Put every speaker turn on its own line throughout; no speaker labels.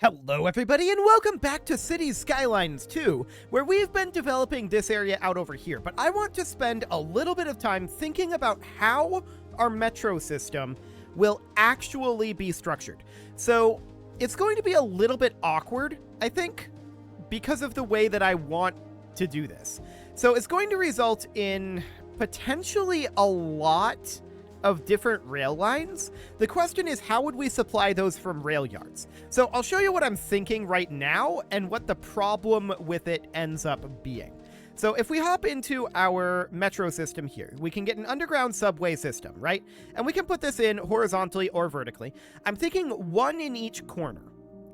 Hello everybody and welcome back to Cities Skylines 2, where we've been developing this area out over here, but I want to spend a little bit of time thinking about how our metro system will actually be structured. So it's going to be a little bit awkward, I think, because of the way that I want to do this. So it's going to result in potentially a lot of different rail lines. The question is, how would we supply those from rail yards? So I'll show you what I'm thinking right now and what the problem with it ends up being. So if we hop into our metro system here, we can get an underground subway system, right? And we can put this in horizontally or vertically. I'm thinking one in each corner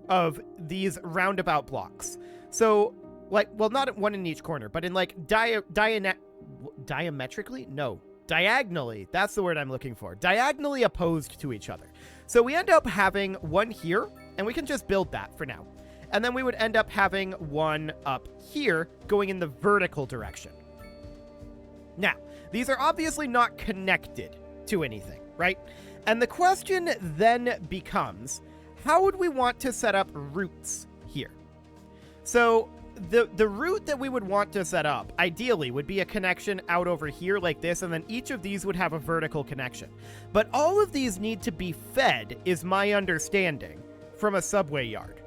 of these roundabout blocks. So like, well, not one in each corner, but in like diametrically? No. Diagonally, that's the word I'm looking for. Diagonally opposed to each other. So we end up having one here, and we can just build that for now. And then we would end up having one up here going in the vertical direction. Now, these are obviously not connected to anything, right? And the question then becomes, how would we want to set up routes here? So the route that we would want to set up, ideally, would be a connection out over here like this, and then each of these would have a vertical connection. But all of these need to be fed, is my understanding, from a subway yard.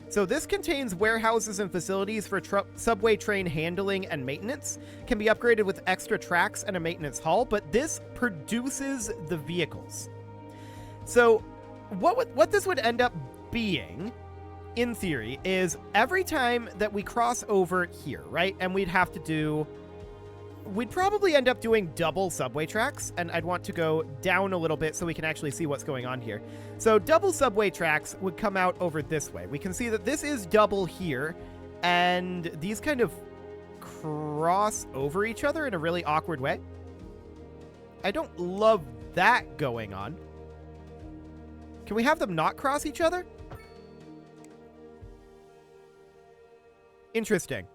So this contains warehouses and facilities for subway train handling and maintenance, can be upgraded with extra tracks and a maintenance hall, but this produces the vehicles. So what this would end up being, in theory, is every time that we cross over here, right? And we'd probably end up doing double subway tracks, and I'd want to go down a little bit so we can actually see what's going on here. So double subway tracks would come out over this way. We can see that this is double here, and these kind of cross over each other in a really awkward way. I don't love that going on. Can we have them not cross each other? Interesting.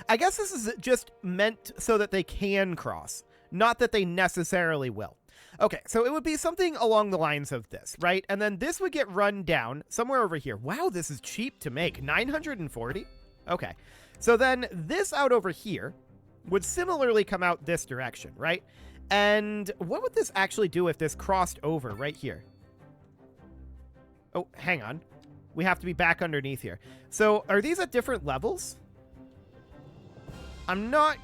I guess this is just meant so that they can cross, not that they necessarily will. Okay, so it would be something along the lines of this, right? And then this would get run down somewhere over here. Wow, this is cheap to make. 940? Okay. So then this out over here would similarly come out this direction, right? And what would this actually do if this crossed over right here? Oh, hang on. We have to be back underneath here. So are these at different levels? I'm not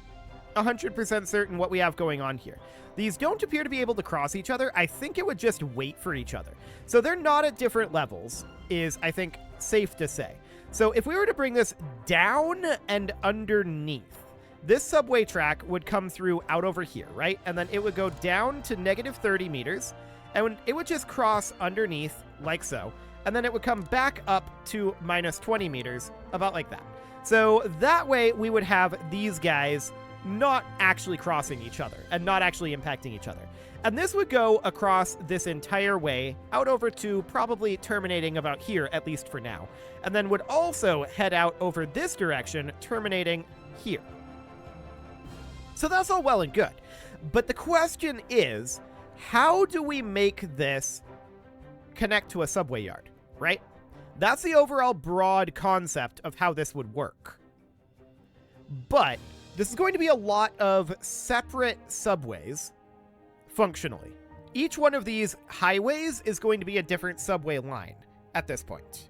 100% certain what we have going on here. These don't appear to be able to cross each other. I think it would just wait for each other. So they're not at different levels, is, I think, safe to say. So if we were to bring this down and underneath, this subway track would come through out over here, right? And then it would go down to negative 30 meters, and it would just cross underneath like so. And then it would come back up to minus 20 meters, about like that. So that way we would have these guys not actually crossing each other and not actually impacting each other. And this would go across this entire way out over to probably terminating about here, at least for now. And then would also head out over this direction, terminating here. So that's all well and good. But the question is, how do we make this connect to a subway yard, right? That's the overall broad concept of how this would work. But this is going to be a lot of separate subways, functionally. Each one of these highways is going to be a different subway line at this point.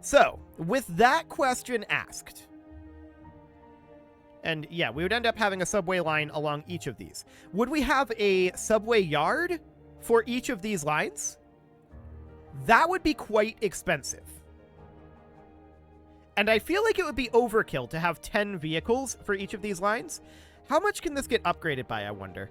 So, with that question asked, and yeah, we would end up having a subway line along each of these. Would we have a subway yard for each of these lines? That would be quite expensive. And I feel like it would be overkill to have 10 vehicles for each of these lines. How much can this get upgraded by, I wonder?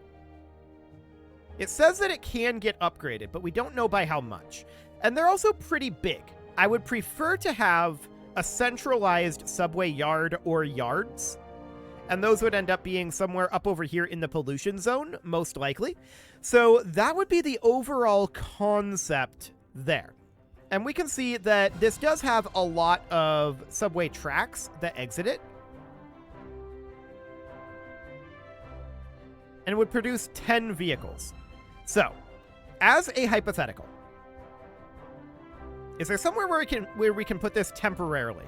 It says that it can get upgraded, but we don't know by how much. And they're also pretty big. I would prefer to have a centralized subway yard or yards. And those would end up being somewhere up over here in the pollution zone, most likely. So that would be the overall concept there. And we can see that this does have a lot of subway tracks that exit it. And would produce 10 vehicles. So, as a hypothetical, Is there somewhere where we can put this temporarily?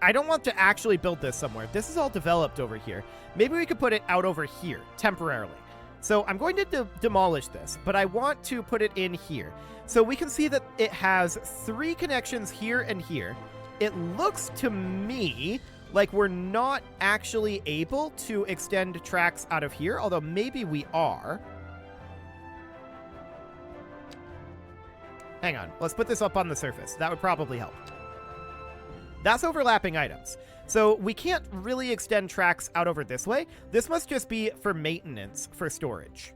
I don't want to actually build this somewhere. This is all developed over here. Maybe we could put it out over here temporarily. So I'm going to demolish this, but I want to put it in here. So we can see that it has 3 connections here and here. It looks to me like we're not actually able to extend tracks out of here, although maybe we are. Hang on, let's put this up on the surface. That would probably help. That's overlapping items. So we can't really extend tracks out over this way. This must just be for maintenance for storage.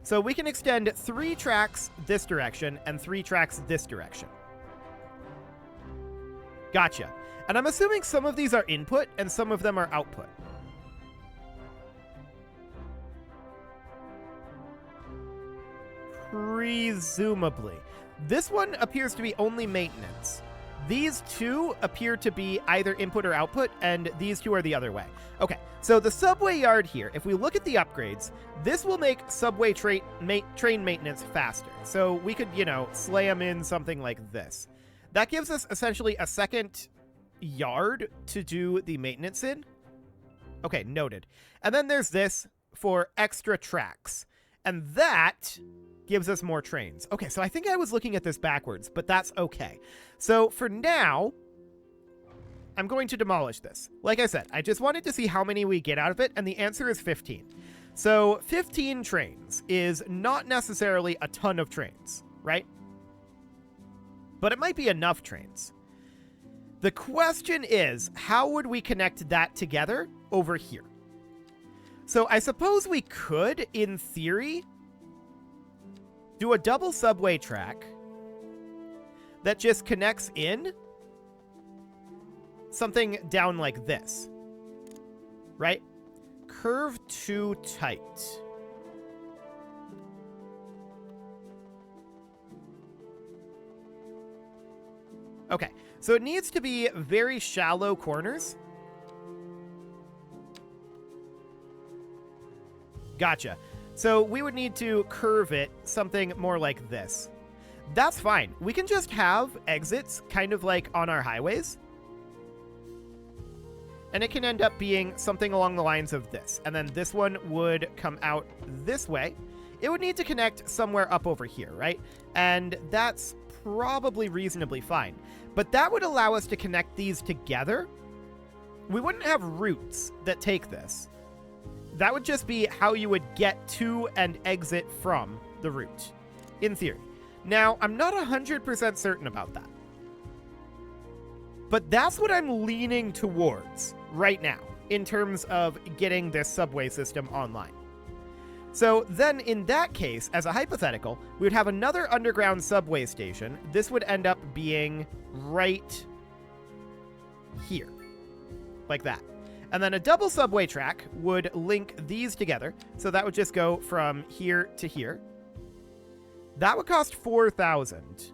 So we can extend 3 tracks this direction and 3 tracks this direction. Gotcha. And I'm assuming some of these are input and some of them are output. Presumably. This one appears to be only maintenance. These 2 appear to be either input or output, and these 2 are the other way. Okay, so the subway yard here, if we look at the upgrades, this will make subway train maintenance faster. So we could, slay them in something like this. That gives us essentially a second yard to do the maintenance in. Okay, noted. And then there's this for extra tracks. And that gives us more trains. Okay, so I think I was looking at this backwards, but that's okay. So for now, I'm going to demolish this. Like I said, I just wanted to see how many we get out of it, and the answer is 15. So 15 trains is not necessarily a ton of trains, right? But it might be enough trains. The question is, how would we connect that together over here? So I suppose we could, in theory, do a double subway track that just connects in something down like this, right? Curve too tight. Okay, so it needs to be very shallow corners. Gotcha. So we would need to curve it something more like this. That's fine. We can just have exits kind of like on our highways. And it can end up being something along the lines of this. And then this one would come out this way. It would need to connect somewhere up over here, right? And that's probably reasonably fine. But that would allow us to connect these together. We wouldn't have routes that take this. That would just be how you would get to and exit from the route, in theory. Now, I'm not 100% certain about that. But that's what I'm leaning towards right now, in terms of getting this subway system online. So then, in that case, as a hypothetical, we would have another underground subway station. This would end up being right here, like that. And then a double subway track would link these together. So that would just go from here to here. That would cost 4,000.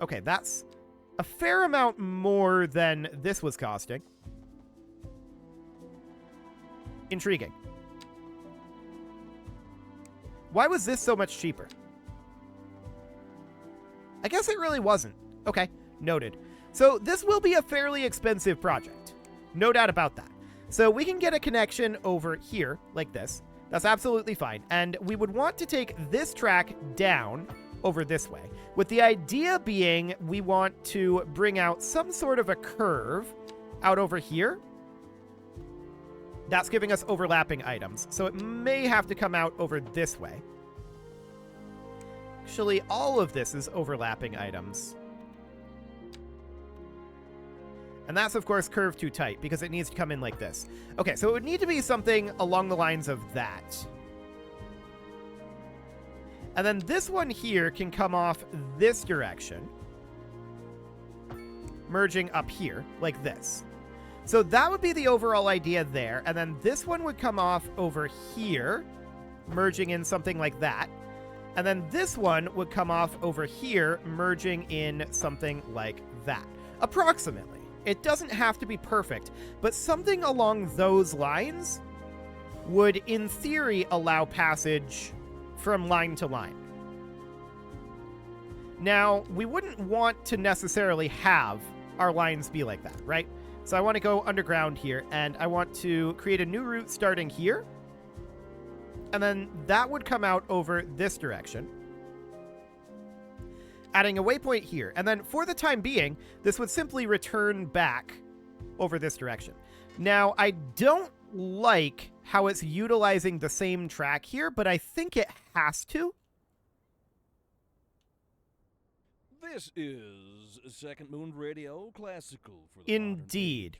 Okay, that's a fair amount more than this was costing. Intriguing. Why was this so much cheaper? I guess it really wasn't. Okay, noted. So this will be a fairly expensive project. No doubt about that. So we can get a connection over here, like this. That's absolutely fine. And we would want to take this track down over this way, with the idea being we want to bring out some sort of a curve out over here. That's giving us overlapping items. So it may have to come out over this way. Actually, all of this is overlapping items. And that's, of course, curved too tight because it needs to come in like this. Okay, so it would need to be something along the lines of that. And then this one here can come off this direction, merging up here like this. So that would be the overall idea there. And then this one would come off over here, merging in something like that. And then this one would come off over here, merging in something like that. Approximately. It doesn't have to be perfect, but something along those lines would, in theory, allow passage from line to line. Now, we wouldn't want to necessarily have our lines be like that, right? So I want to go underground here, and I want to create a new route starting here. And then that would come out over this direction, adding a waypoint here. And then for the time being, this would simply return back over this direction. Now, I don't like how it's utilizing the same track here, but I think it has to.
This is Second Moon Radio Classical for the
Indeed.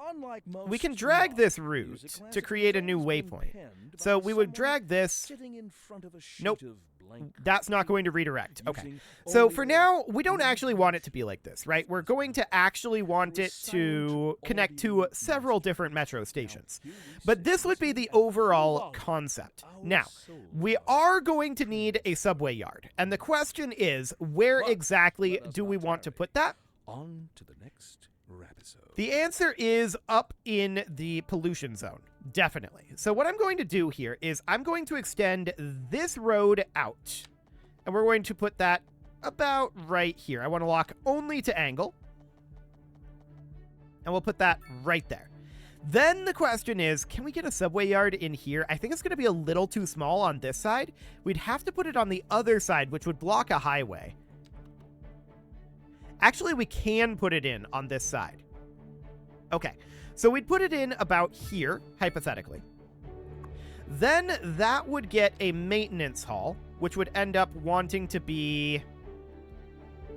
Unlike most
We can drag this
modern
route
music,
to
classical
create a
has
new
been
waypoint.
penned
So
by
we would
someone
drag this.
sitting in front of a sheet
Nope.
of blank
That's not
copy,
going to redirect. Okay.
using
So
only
for
the
now, we don't actually want it to be like this, right? We're going to actually want it to
silent
connect to
audio
several
music.
different metro stations.
Now, here we
But this
sit
would be the
listening
overall
and
concept.
our
Now,
soul
we are going to need a subway yard. And the question is, where
But
exactly
let us
do we
not
want to
tarry.
put that?
On to the next episode.
The answer is up in the pollution zone, definitely. So what I'm going to do here is I'm going to extend this road out, and we're going to put that about right here. I want to lock only to angle, and we'll put that right there. Then the question is, can we get a subway yard in here? I think it's going to be a little too small on this side. We'd have to put it on the other side, which would block a highway. Actually, we can put it in on this side. Okay, so we'd put it in about here, hypothetically. Then that would get a maintenance hall, which would end up wanting to be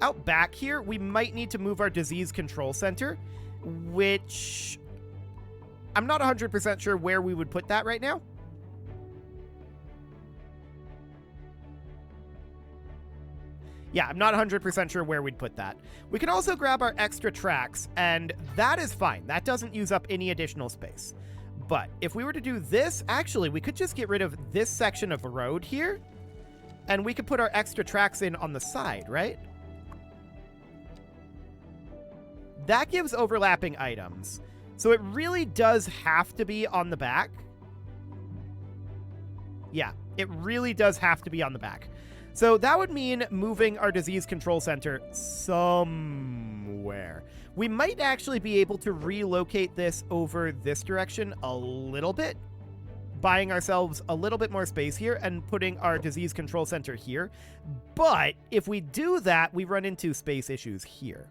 out back here. We might need to move our disease control center, which I'm not 100% sure where we would put that right now. Yeah, I'm not 100% sure where we'd put that. We can also grab our extra tracks, and that is fine. That doesn't use up any additional space. But if we were to do this, actually, we could just get rid of this section of road here, and we could put our extra tracks in on the side, right? That gives overlapping items. So it really does have to be on the back. Yeah, it really does have to be on the back. So that would mean moving our disease control center somewhere. We might actually be able to relocate this over this direction a little bit, buying ourselves a little bit more space here and putting our disease control center here. But if we do that, we run into space issues here.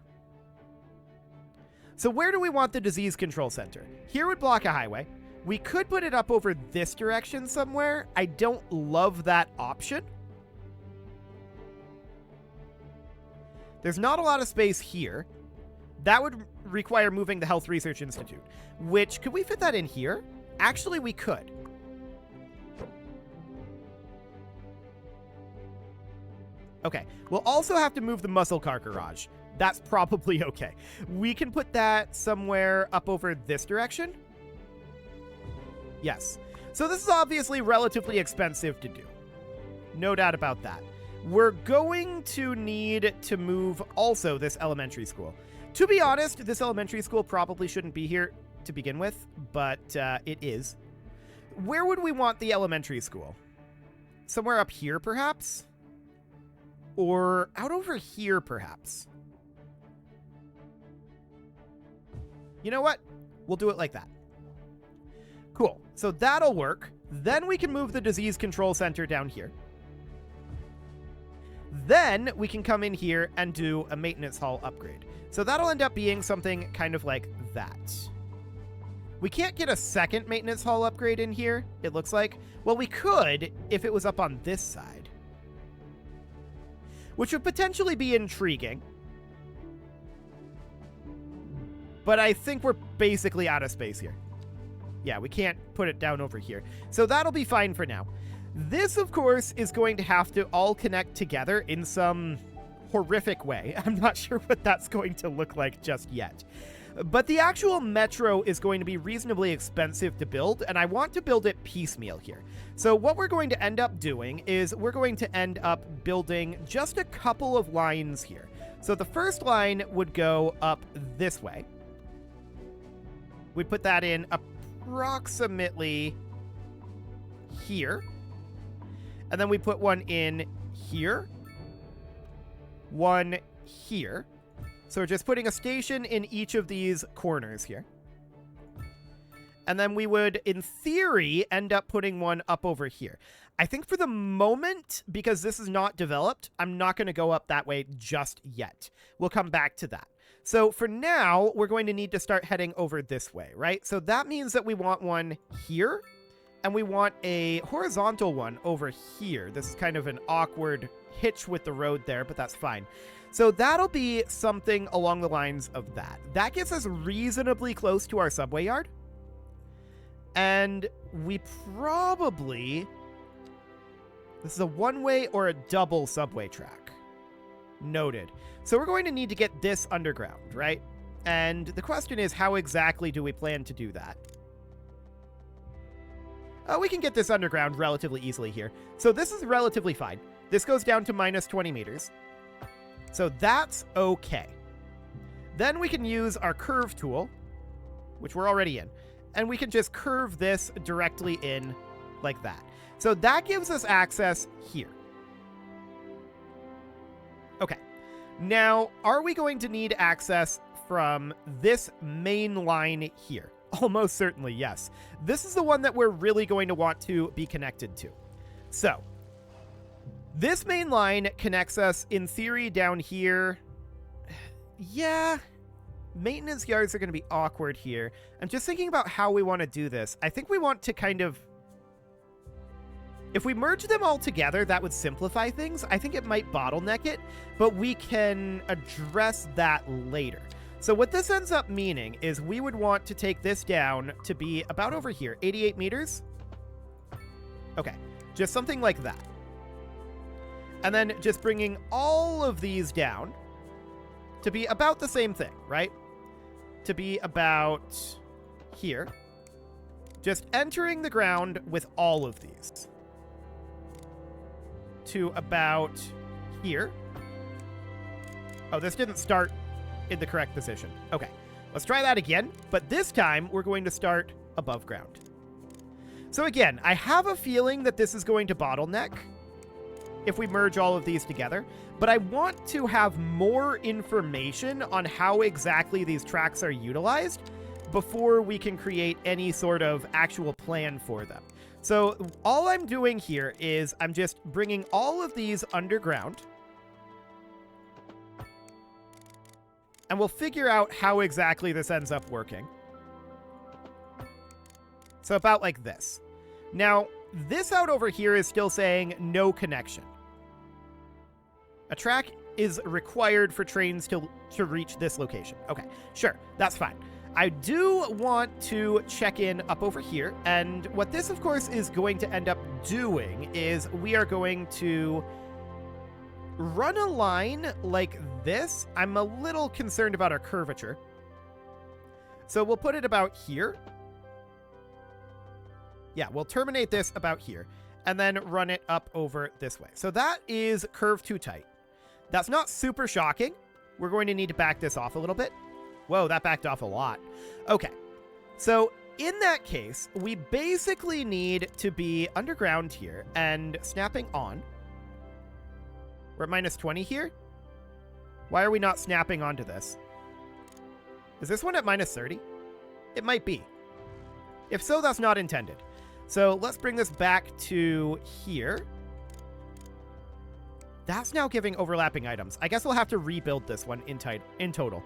So where do we want the disease control center? Here would block a highway. We could put it up over this direction somewhere. I don't love that option. There's not a lot of space here. That would require moving the Health Research Institute, which, could we fit that in here? Actually, we could. Okay, we'll also have to move the muscle car garage. That's probably okay. We can put that somewhere up over this direction. Yes. So this is obviously relatively expensive to do. No doubt about that. We're going to need to move also this elementary school. To be honest, this elementary school probably shouldn't be here to begin with, but it is. Where would we want the elementary school? Somewhere up here, perhaps? Or out over here, perhaps? You know what? We'll do it like that. Cool. So that'll work. Then we can move the disease control center down here. Then we can come in here and do a maintenance hall upgrade. So that'll end up being something kind of like that. We can't get a second maintenance hall upgrade in here, it looks like. Well, we could if it was up on this side, which would potentially be intriguing. But I think we're basically out of space here. Yeah, we can't put it down over here. So that'll be fine for now. This, of course, is going to have to all connect together in some horrific way. I'm not sure what that's going to look like just yet. But the actual metro is going to be reasonably expensive to build, and I want to build it piecemeal here. So what we're going to end up doing is we're going to end up building just a couple of lines here. So the first line would go up this way. We'd put that in approximately here. And then we put one in here. one here. So we're just putting a station in each of these corners here. And then we would, in theory, end up putting one up over here. I think for the moment, because this is not developed, I'm not going to go up that way just yet. We'll come back to that. So for now, we're going to need to start heading over this way, right? So that means that we want one here, and we want a horizontal one over here. This is kind of an awkward hitch with the road there, but that's fine. So that'll be something along the lines of that. That gets us reasonably close to our subway yard. And we probably... This is a one-way or a double subway track. Noted. So we're going to need to get this underground, right? And the question is, how exactly do we plan to do that? We can get this underground relatively easily here. So this is relatively fine. This goes down to minus 20 meters. So that's okay. Then we can use our curve tool, which we're already in, and we can just curve this directly in like that. So that gives us access here. Okay. Now, are we going to need access from this main line here? Almost certainly, yes. This is the one that we're really going to want to be connected to. So, this main line connects us, in theory, down here. Yeah, maintenance yards are going to be awkward here. I'm just thinking about how we want to do this. I think we want to kind of... If we merge them all together, that would simplify things. I think it might bottleneck it, but we can address that later. So what this ends up meaning is we would want to take this down to be about over here, 88 meters. Okay, just something like that. And then just bringing all of these down to be about the same thing, right? To be about here. Just entering the ground with all of these. To about here. Oh, this didn't start in the correct position. Okay, let's try that again, but this time we're going to start above ground. So again, I have a feeling that this is going to bottleneck if we merge all of these together, but I want to have more information on how exactly these tracks are utilized before we can create any sort of actual plan for them. So all I'm doing here is I'm just bringing all of these underground, and we'll figure out how exactly this ends up working. So about like this. Now, this out over here is still saying no connection. A track is required for trains to reach this location. Okay, sure, that's fine. I do want to check in up over here, and what this, of course, is going to end up doing is we are going to run a line like this. I'm a little concerned about our curvature. So we'll put it about here. Yeah, we'll terminate this about here, and then run it up over this way. So that is curve too tight. That's not super shocking. We're going to need to back this off a little bit. Whoa, that backed off a lot. Okay, so in that case, we basically need to be underground here and snapping on. We're at minus 20 here. Why are we not snapping onto this? Is this one at minus 30? It might be. If so, that's not intended. So let's bring this back to here. That's now giving overlapping items. I guess we'll have to rebuild this one in total.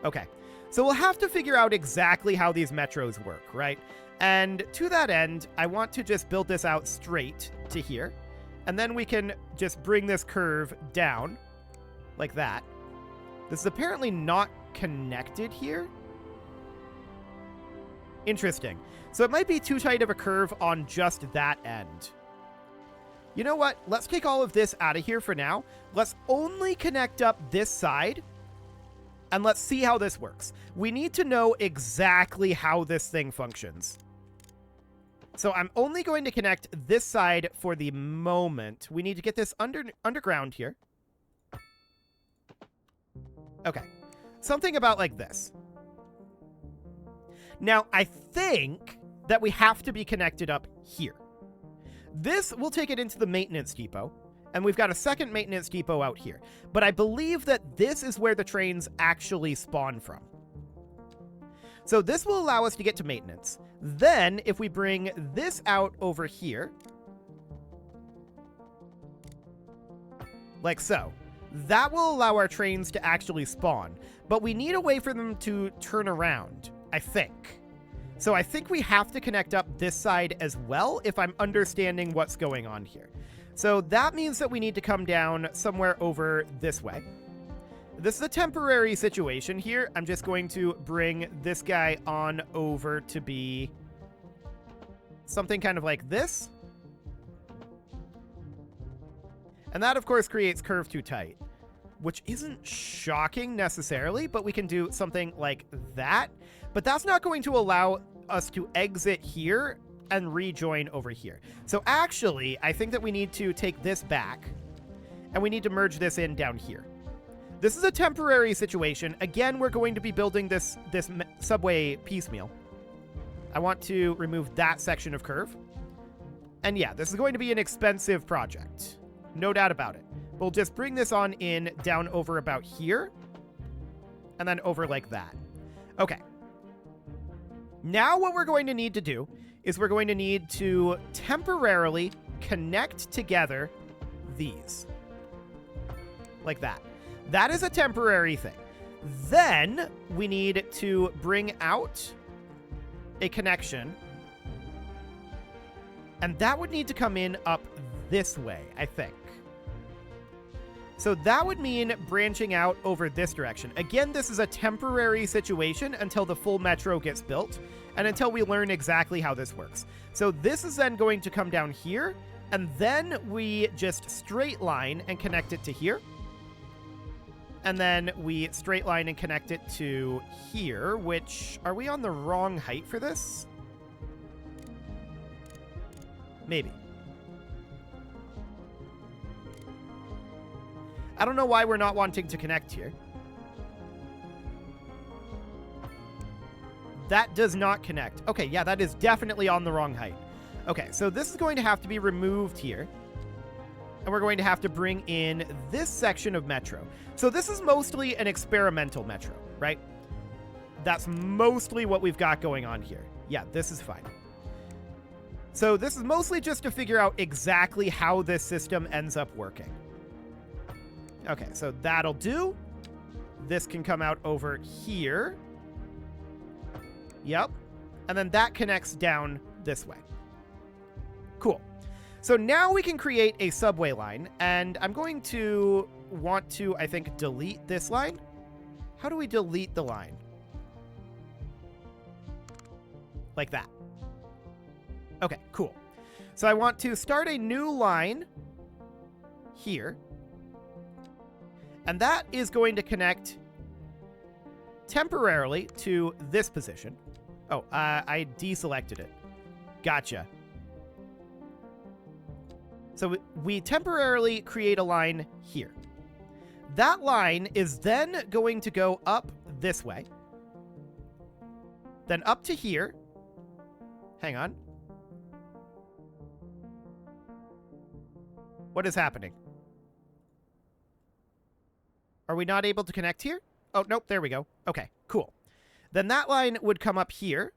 Okay, so we'll have to figure out exactly how these metros work, right? And to that end, I want to just build this out straight to here. And then we can just bring this curve down like that. This is apparently not connected here. Interesting. So it might be too tight of a curve on just that end. You know what? Let's take all of this out of here for now. Let's only connect up this side. And let's see how this works. We need to know exactly how this thing functions. So I'm only going to connect this side for the moment. We need to get this underground here. Okay. Something about like this. Now, I think that we have to be connected up here. This will take it into the maintenance depot. And we've got a second maintenance depot out here. But I believe that this is where the trains actually spawn from. So this will allow us to get to maintenance. Then, if we bring this out over here, like so, that will allow our trains to actually spawn. But we need a way for them to turn around, I think. So I think we have to connect up this side as well, if I'm understanding what's going on here. So that means that we need to come down somewhere over this way. This is a temporary situation here. I'm just going to bring this guy on over to be something kind of like this. And that, of course, creates curve too tight, which isn't shocking necessarily, but we can do something like that. But that's not going to allow us to exit here and rejoin over here. So actually, I think that we need to take this back, and we need to merge this in down here. This is a temporary situation. Again, we're going to be building this subway piecemeal. I want to remove that section of curve. And yeah, this is going to be an expensive project. No doubt about it. We'll just bring this on in down over about here. And then over like that. Okay. Now what we're going to need to do is we're going to need to temporarily connect together these. Like that. That is a temporary thing. Then we need to bring out a connection. And that would need to come in up this way, I think. So that would mean branching out over this direction. Again, this is a temporary situation until the full metro gets built and until we learn exactly how this works. So this is then going to come down here, and then we just straight line and connect it to here. And then we straight line and connect it to here, which, are we on the wrong height for this? Maybe. I don't know why we're not wanting to connect here. That does not connect. Okay, yeah, that is definitely on the wrong height. Okay, so this is going to have to be removed here. And we're going to have to bring in this section of metro. So this is mostly an experimental metro, right? That's mostly what we've got going on here. Yeah, this is fine. So this is mostly just to figure out exactly how this system ends up working. Okay, so that'll do. This can come out over here. Yep. And then that connects down this way. Cool. So now we can create a subway line, and I'm going to want to, I think, delete this line. How do we delete the line? Like that. Okay, cool. So I want to start a new line here. And that is going to connect temporarily to this position. Oh, I deselected it. Gotcha. So we temporarily create a line here. That line is then going to go up this way. Then up to here. Hang on. What is happening? Are we not able to connect here? Oh, nope, there we go. Okay, cool. Then that line would come up here.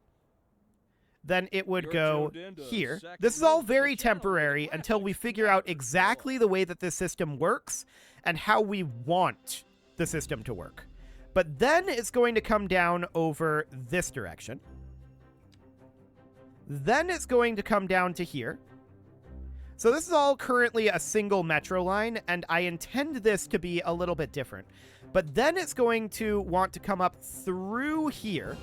Then it would go here. This is all very temporary until we figure out exactly the way that this system works and how we want the system to work. But then it's going to come down over this direction. Then it's going to come down to here. So this is all currently a single metro line, and I intend this to be a little bit different. But then it's going to want to come up through here.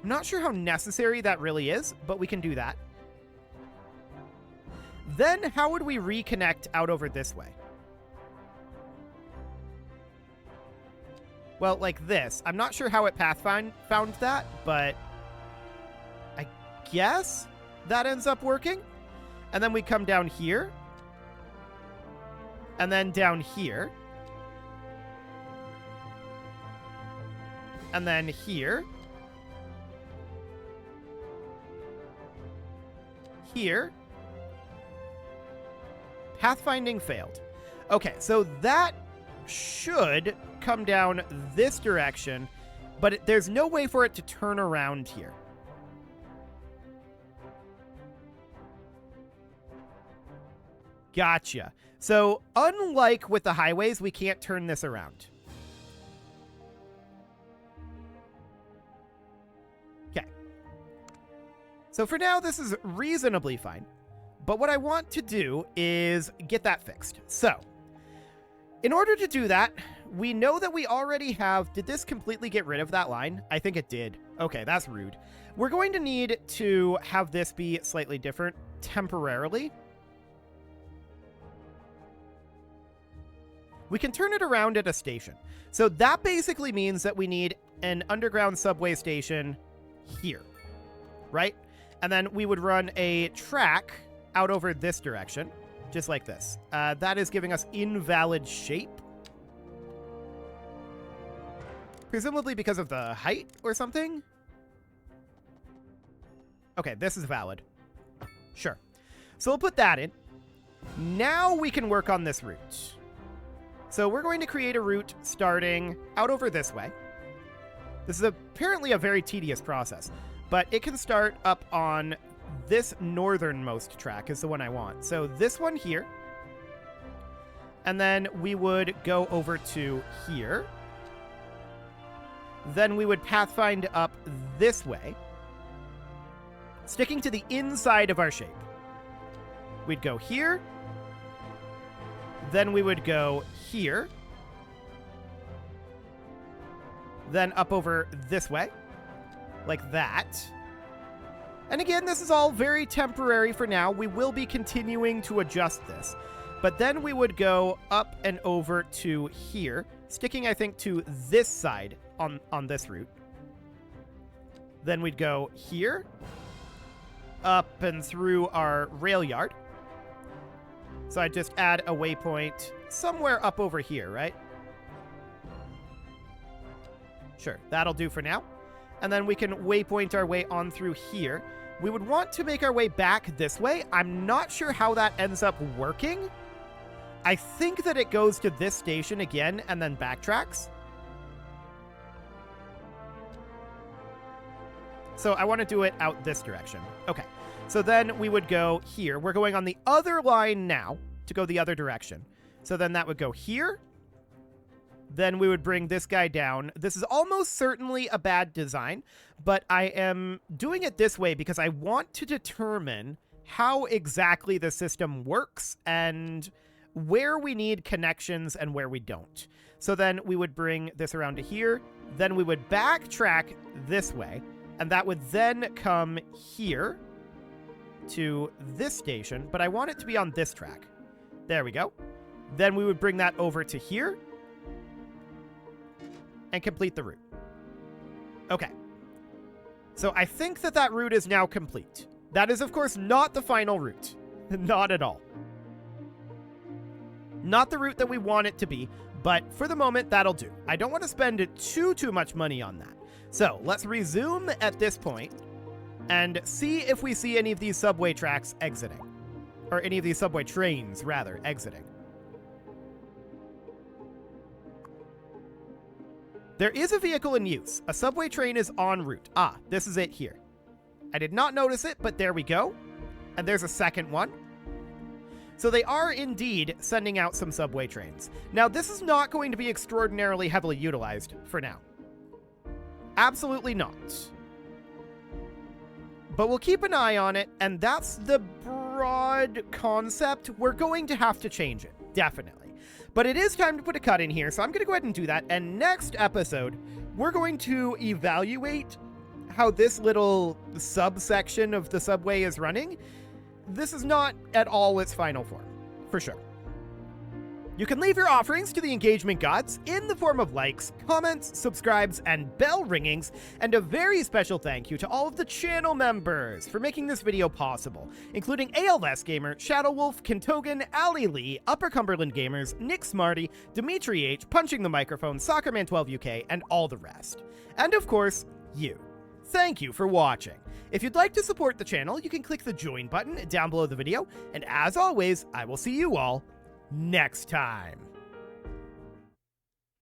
I'm not sure how necessary that really is, but we can do that. Then how would we reconnect out over this way? Well, like this. I'm not sure how it found that, but I guess that ends up working. And then we come down here. And then down here. And then here. here. Pathfinding failed. Okay, so that should come down this direction, but there's no way for it to turn around here. Gotcha. So, unlike with the highways, we can't turn this around. Okay. So for now, this is reasonably fine. But what I want to do is get that fixed. So, in order to do that, we know that we already have... Did this completely get rid of that line? I think it did. Okay, that's rude. We're going to need to have this be slightly different temporarily. We can turn it around at a station. So that basically means that we need an underground subway station here, right? And then we would run a track out over this direction, just like this. That is giving us invalid shape. Presumably because of the height or something. Okay, this is valid. Sure. So we'll put that in. Now we can work on this route. So we're going to create a route starting out over this way. This is apparently a very tedious process, but it can start up on this northernmost track is the one I want. So this one here. And then we would go over to here. Then we would pathfind up this way, sticking to the inside of our shape. We'd go here. Then we would go here. Then up over this way, like that. And again, this is all very temporary for now. We will be continuing to adjust this. But then we would go up and over to here, sticking, I think, to this side on this route. Then we'd go here, up and through our rail yard. So I'd just add a waypoint somewhere up over here, right? Sure, that'll do for now. And then we can waypoint our way on through here. We would want to make our way back this way. I'm not sure how that ends up working. I think that it goes to this station again and then backtracks. So I want to do it out this direction. Okay. So then we would go here. We're going on the other line now to go the other direction. So then that would go here. Then we would bring this guy down. This is almost certainly a bad design, but I am doing it this way because I want to determine how exactly the system works and where we need connections and where we don't. So then we would bring this around to here. Then we would backtrack this way, and that would then come here to this station, but I want it to be on this track. There we go. Then we would bring that over to here and complete the route. Okay. So I think that that route is now complete. That is, of course, not the final route. Not at all. Not the route that we want it to be, but for the moment, that'll do. I don't want to spend too much money on that. So let's resume at this point and see if we see any of these subway tracks exiting. Or any of these subway trains, rather, exiting. There is a vehicle in use. A subway train is en route. Ah, this is it here. I did not notice it, but there we go. And there's a second one. So they are indeed sending out some subway trains. Now, this is not going to be extraordinarily heavily utilized for now. Absolutely not. But we'll keep an eye on it, and that's the broad concept. We're going to have to change it, definitely. But it is time to put a cut in here, so I'm going to go ahead and do that. And next episode, we're going to evaluate how this little subsection of the subway is running. This is not at all its final form, for sure. You can leave your offerings to the engagement gods in the form of likes, comments, subscribes, and bell ringings, and a very special thank you to all of the channel members for making this video possible, including ALS Gamer, Shadow Wolf, Kentogan, Ali Lee, Upper Cumberland Gamers, Nick Smarty, Dimitri H, Punching the Microphone, Soccerman12UK, and all the rest. And of course, you. Thank you for watching. If you'd like to support the channel, you can click the join button down below the video, and as always, I will see you all next time.